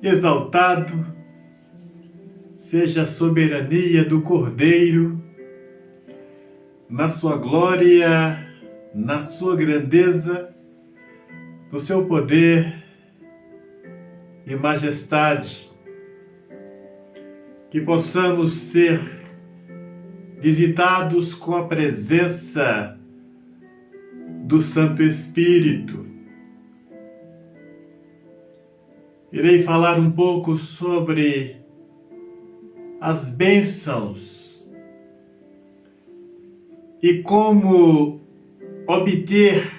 exaltado seja a soberania do Cordeiro, na sua glória, na sua grandeza, no seu poder e majestade. Que possamos ser visitados com a presença do Santo Espírito. Irei falar um pouco sobre as bênçãos e como obter,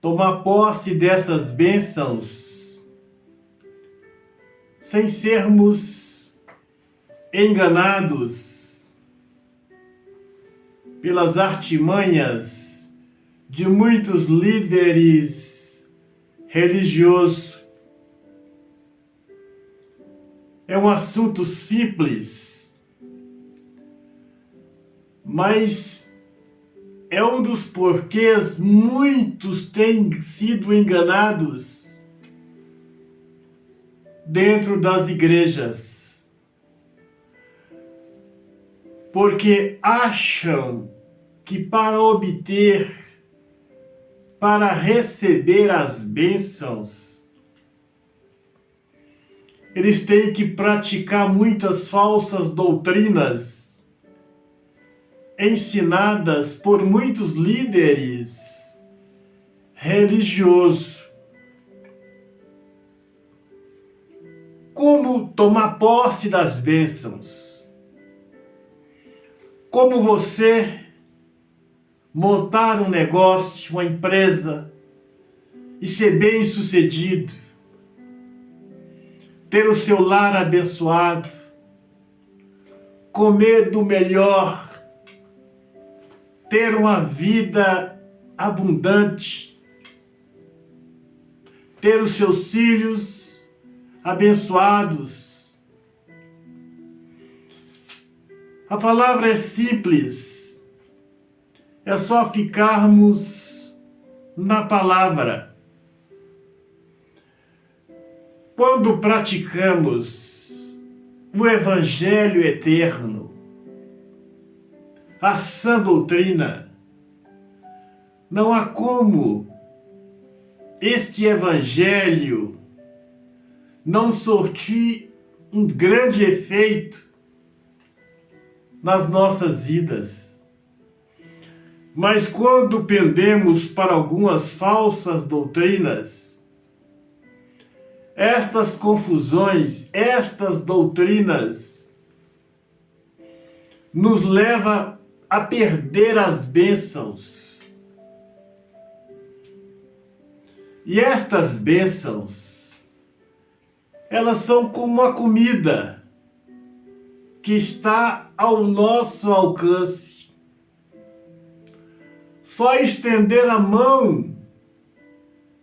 tomar posse dessas bênçãos sem sermos enganados pelas artimanhas de muitos líderes religiosos. É um assunto simples, mas é um dos porquês muitos têm sido enganados dentro das igrejas, porque acham que para obter, para receber as bênçãos, eles têm que praticar muitas falsas doutrinas ensinadas por muitos líderes religiosos. Como tomar posse das bênçãos? Como você montar um negócio, uma empresa e ser bem-sucedido? Ter o seu lar abençoado, comer do melhor, ter uma vida abundante, ter os seus filhos abençoados. A palavra é simples, é só ficarmos na palavra. Quando praticamos o Evangelho eterno, a sã doutrina, não há como este Evangelho não surtir um grande efeito nas nossas vidas. Mas quando pendemos para algumas falsas doutrinas, estas confusões, estas doutrinas, nos levam a perder as bênçãos. E estas bênçãos, elas são como a comida que está ao nosso alcance. Só estender a mão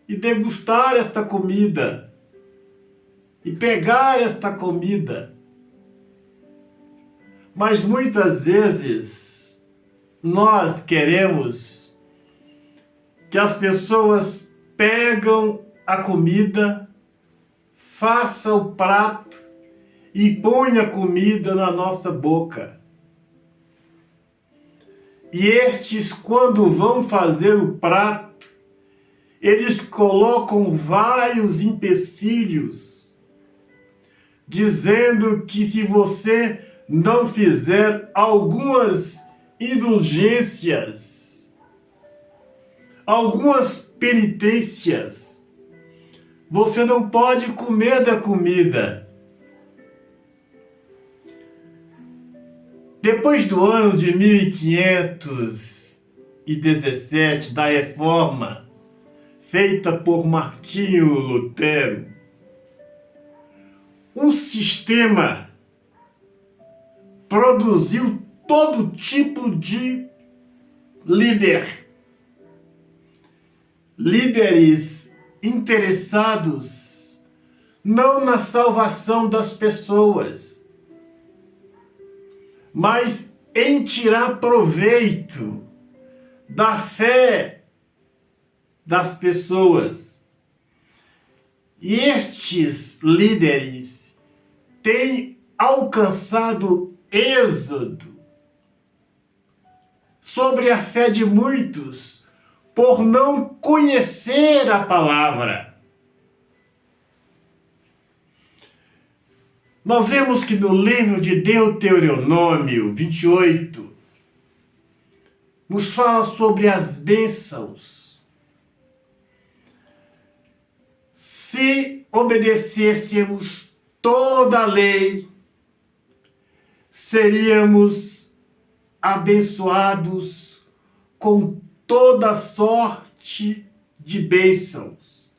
e degustar esta comida, e pegar esta comida. Mas muitas vezes nós queremos que as pessoas pegam a comida, façam o prato e ponham a comida na nossa boca. E estes, quando vão fazer o prato, eles colocam vários empecilhos, dizendo que se você não fizer algumas indulgências, algumas penitências, você não pode comer da comida. Depois do ano de 1517, da reforma feita por Martinho Lutero, o sistema produziu todo tipo de líderes interessados não na salvação das pessoas, mas em tirar proveito da fé das pessoas. E estes líderes têm alcançado êxodo sobre a fé de muitos por não conhecer a palavra. Nós vemos que no livro de Deuteronômio 28, nos fala sobre as bênçãos. Se obedecêssemos toda a lei, seríamos abençoados com toda sorte de bênçãos.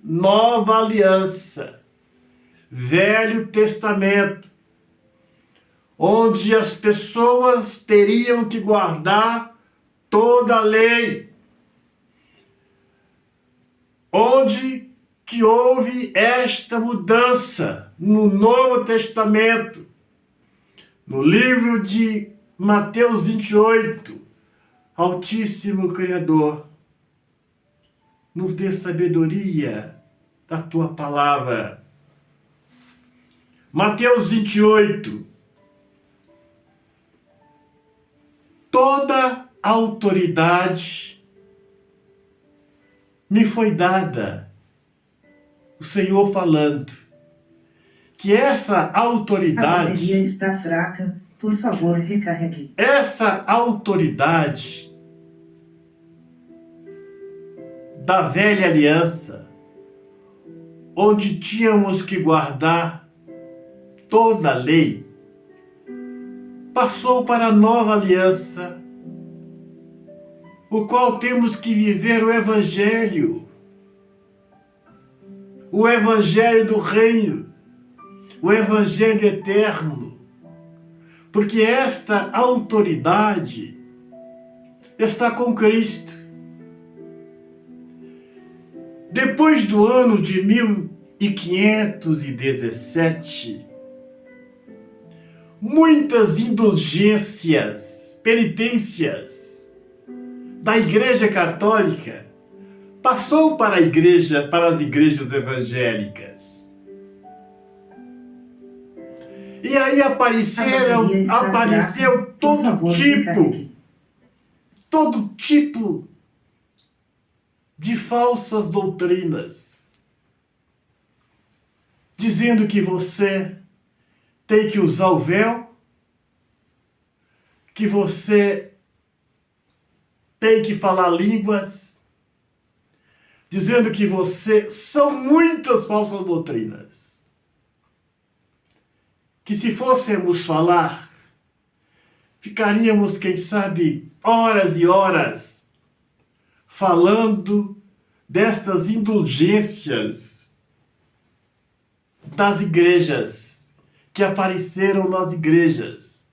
Nova aliança, Velho Testamento, onde as pessoas teriam que guardar toda a lei, onde que houve esta mudança no Novo Testamento, no livro de Mateus 28, Altíssimo Criador, nos dê sabedoria da tua palavra. Mateus 28. Toda autoridade me foi dada. O Senhor falando que essa autoridade... A bateria está fraca, por favor, recarregue. Essa autoridade da velha aliança, onde tínhamos que guardar toda a lei, passou para a nova aliança, o qual temos que viver o Evangelho do Reino, o Evangelho eterno, porque esta autoridade está com Cristo. Depois do ano de 1517, muitas indulgências, penitências da Igreja Católica passou para as igrejas evangélicas. E aí apareceu todo tipo de falsas doutrinas, dizendo que você tem que usar o véu, que você tem que falar línguas, dizendo que são muitas falsas doutrinas, que se fôssemos falar, ficaríamos, quem sabe, horas e horas falando destas indulgências das igrejas, que apareceram nas igrejas.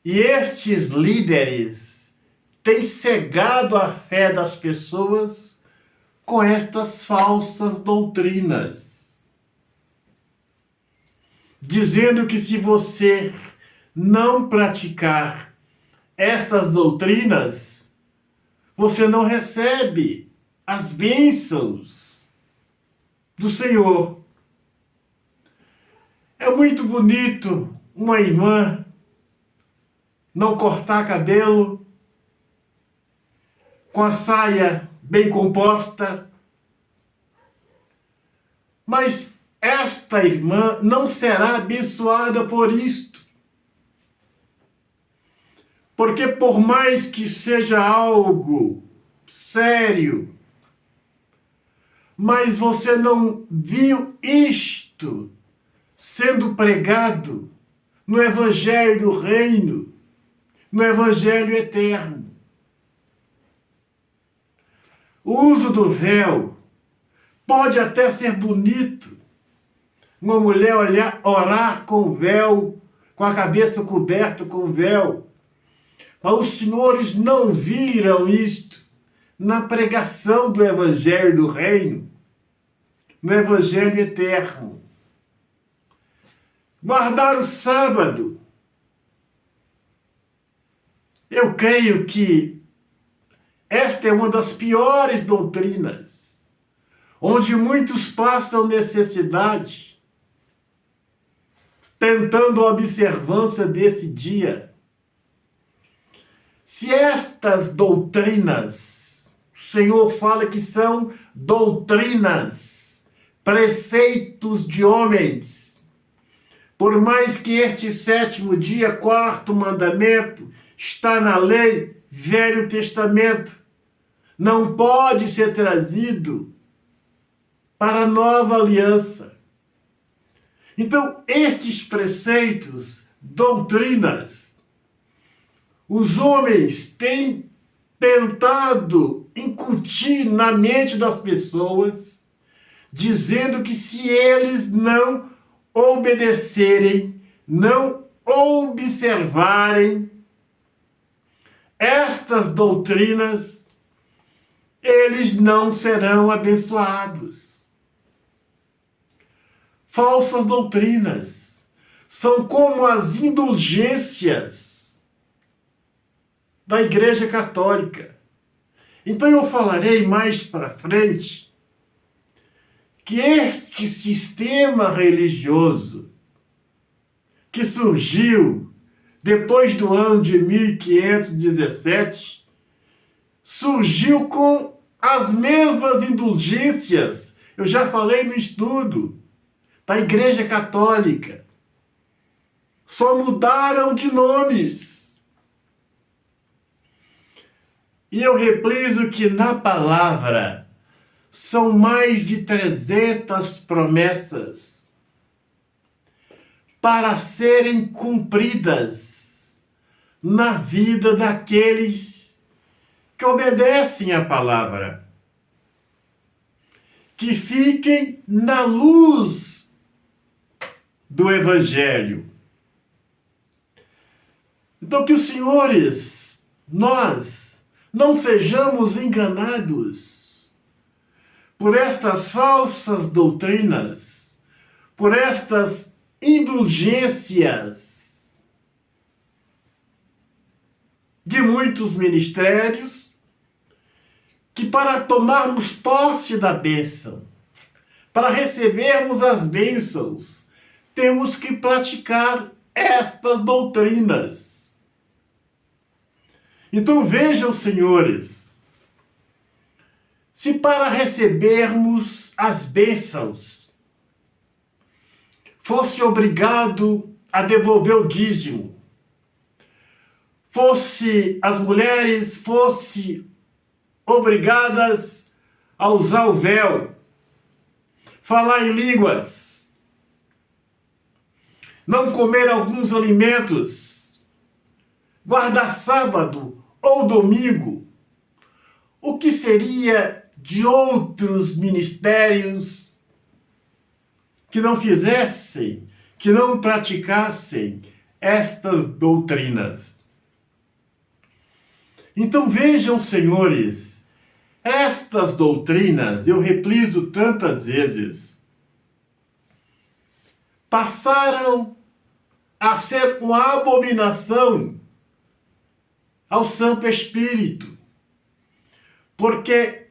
E estes líderes têm cegado a fé das pessoas com estas falsas doutrinas, dizendo que se você não praticar estas doutrinas, você não recebe as bênçãos do Senhor. É muito bonito uma irmã não cortar cabelo, com a saia bem composta, mas esta irmã não será abençoada por isto. Porque por mais que seja algo sério, mas você não viu isto sendo pregado no Evangelho do Reino, no Evangelho eterno. O uso do véu pode até ser bonito. Uma mulher orar com véu, com a cabeça coberta com véu. Mas os senhores não viram isto na pregação do Evangelho do Reino, no Evangelho eterno. Guardar o sábado. Eu creio que esta é uma das piores doutrinas, onde muitos passam necessidade, tentando a observância desse dia. Se estas doutrinas, o Senhor fala que são doutrinas, preceitos de homens, por mais que este sétimo dia, quarto mandamento, está na lei, Velho Testamento, não pode ser trazido para a nova aliança. Então, estes preceitos, doutrinas, os homens têm tentado incutir na mente das pessoas, dizendo que se eles não obedecerem, não observarem estas doutrinas, eles não serão abençoados. Falsas doutrinas são como as indulgências da Igreja Católica. Então eu falarei mais para frente que este sistema religioso que surgiu depois do ano de 1517, surgiu com as mesmas indulgências, eu já falei no estudo, da Igreja Católica. Só mudaram de nomes. E eu repliso que na palavra são mais de 300 promessas para serem cumpridas na vida daqueles que obedecem à palavra. Que fiquem na luz do Evangelho. Então que os senhores, nós, não sejamos enganados por estas falsas doutrinas, por estas indulgências de muitos ministérios, que para tomarmos posse da bênção, para recebermos as bênçãos, temos que praticar estas doutrinas. Então vejam, senhores, se para recebermos as bênçãos fosse obrigado a devolver o dízimo, as mulheres fossem obrigadas a usar o véu, falar em línguas, não comer alguns alimentos, guardar sábado ou domingo, o que seria de outros ministérios que não fizessem, que não praticassem estas doutrinas? Então vejam, senhores, estas doutrinas, eu repliso tantas vezes, passaram a ser uma abominação ao Santo Espírito, porque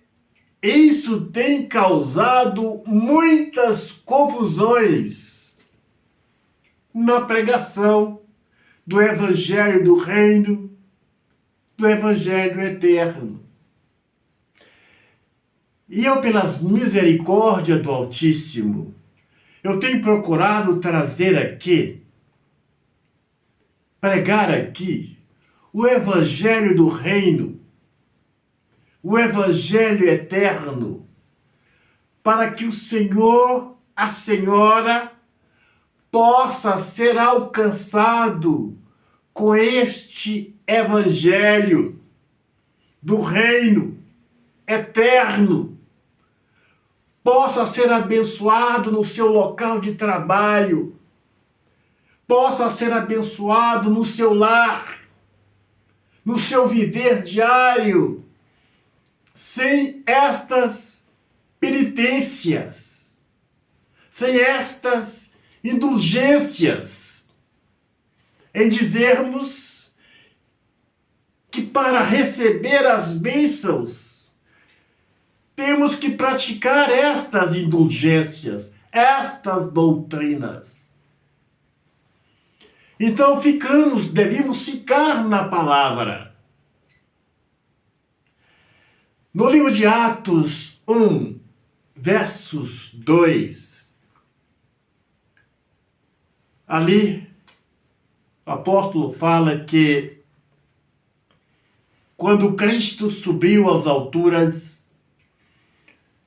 isso tem causado muitas confusões na pregação do Evangelho do Reino, do Evangelho Eterno. E eu, pelas misericórdias do Altíssimo, eu tenho procurado trazer aqui, pregar aqui, o Evangelho do Reino, o Evangelho Eterno, para que o Senhor, a Senhora, possa ser alcançado com este Evangelho do Reino Eterno, possa ser abençoado no seu local de trabalho, possa ser abençoado no seu lar, no seu viver diário, sem estas penitências, sem estas indulgências, em dizermos que para receber as bênçãos temos que praticar estas indulgências, estas doutrinas. Então devemos ficar na palavra. No livro de Atos 1, versos 2, ali o apóstolo fala que quando Cristo subiu às alturas,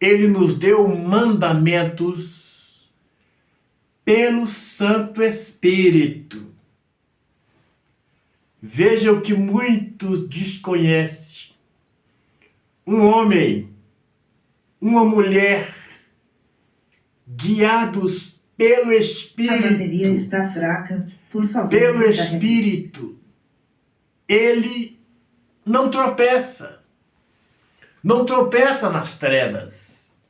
ele nos deu mandamentos pelo Santo Espírito. Veja o que muitos desconhecem. Um homem, uma mulher, guiados pelo Espírito. A bateria está fraca, por favor. Pelo recarregue. Espírito, ele não tropeça. Não tropeça nas trevas.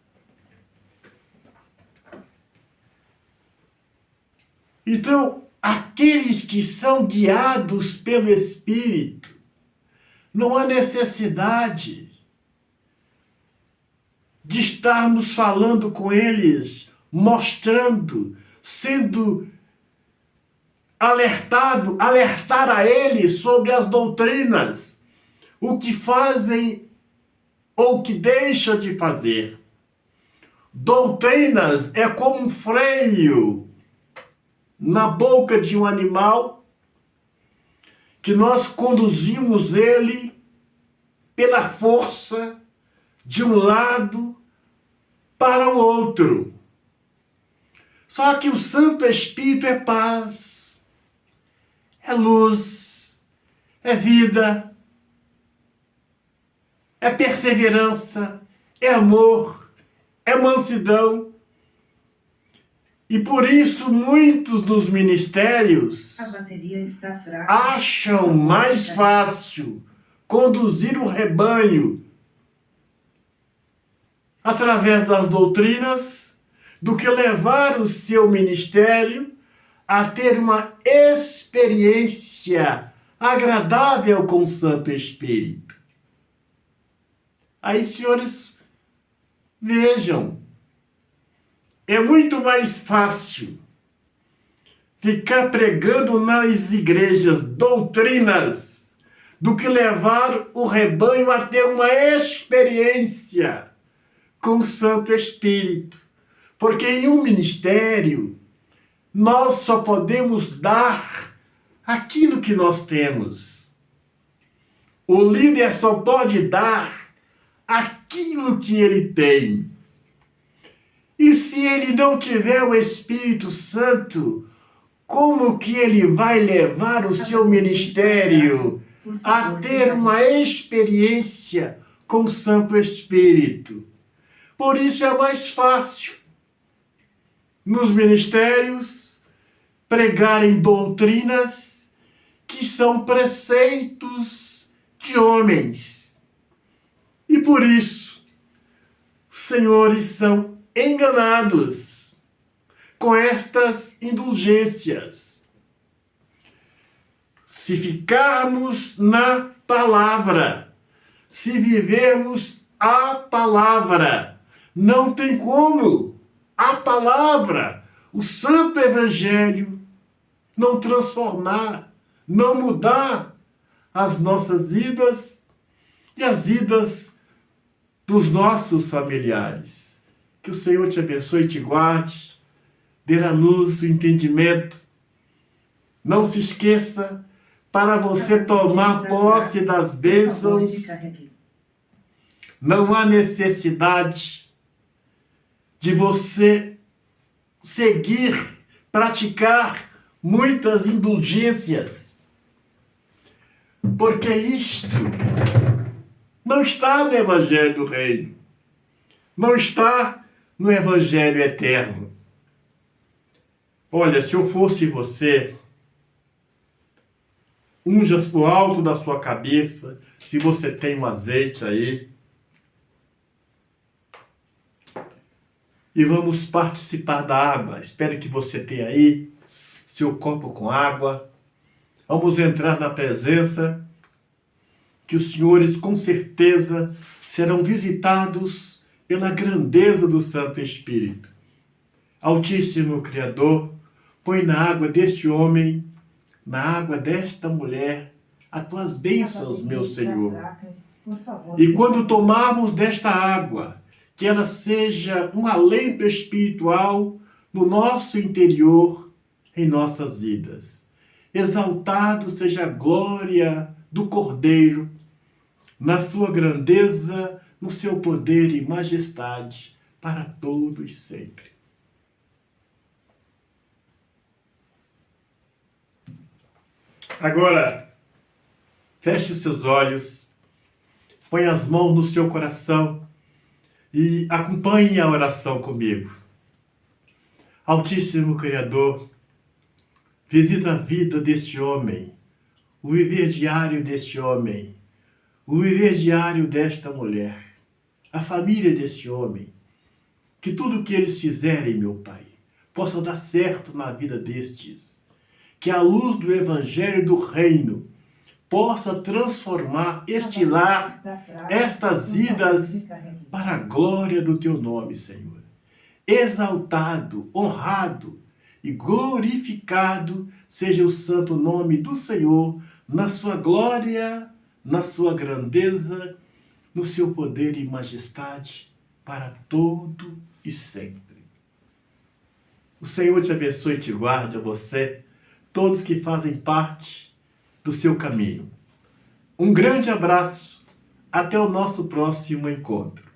Então, aqueles que são guiados pelo Espírito, não há necessidade de estarmos falando com eles, mostrando, sendo alertar a eles sobre as doutrinas, o que fazem ou o que deixam de fazer. Doutrinas é como um freio na boca de um animal que nós conduzimos ele pela força de um lado para o outro. Só que o Santo Espírito é paz, é luz, é vida, é perseverança, é amor, é mansidão. E por isso muitos dos ministérios A bateria está fraca. acham mais fácil conduzir o rebanho através das doutrinas do que levar o seu ministério a ter uma experiência agradável com o Santo Espírito. Aí, senhores, vejam, é muito mais fácil ficar pregando nas igrejas doutrinas do que levar o rebanho a ter uma experiência com o Santo Espírito. Porque em um ministério, nós só podemos dar aquilo que nós temos. O líder só pode dar aquilo que ele tem. E se ele não tiver o Espírito Santo, como que ele vai levar o seu ministério a ter uma experiência com o Santo Espírito? Por isso é mais fácil nos ministérios pregarem doutrinas que são preceitos de homens. E por isso, os senhores são enganados com estas indulgências. Se ficarmos na palavra, se vivermos a palavra, não tem como a palavra, o Santo Evangelho, não transformar, não mudar as nossas vidas e as vidas dos nossos familiares. Que o Senhor te abençoe e te guarde, dê a luz, o entendimento. Não se esqueça, para você tomar posse das bênçãos, não há necessidade de você seguir, praticar muitas indulgências, porque isto não está no Evangelho do Reino, não está no Evangelho eterno. Olha, se eu fosse você, unja pro alto da sua cabeça, se você tem um azeite aí, e vamos participar da água. Espero que você tenha aí seu copo com água. Vamos entrar na presença, que os senhores com certeza serão visitados pela grandeza do Santo Espírito. Altíssimo Criador, põe na água deste homem, na água desta mulher, as tuas bênçãos, meu Senhor. E quando tomarmos desta água, que ela seja um alento espiritual no nosso interior, em nossas vidas. Exaltado seja a glória do Cordeiro, na sua grandeza, no seu poder e majestade, para todos e sempre. Agora, feche os seus olhos, põe as mãos no seu coração e acompanhe a oração comigo. Altíssimo Criador, visita a vida deste homem, o viver diário deste homem, o viver diário desta mulher, a família deste homem, que tudo que eles fizerem, meu Pai, possa dar certo na vida destes, que a luz do Evangelho do Reino possa transformar este lar, estas vidas, para a glória do Teu nome, Senhor. Exaltado, honrado e glorificado seja o santo nome do Senhor, na sua glória, na sua grandeza, no seu poder e majestade, para todo e sempre. O Senhor te abençoe e te guarde a você, todos que fazem parte do seu caminho. Um grande abraço, até o nosso próximo encontro.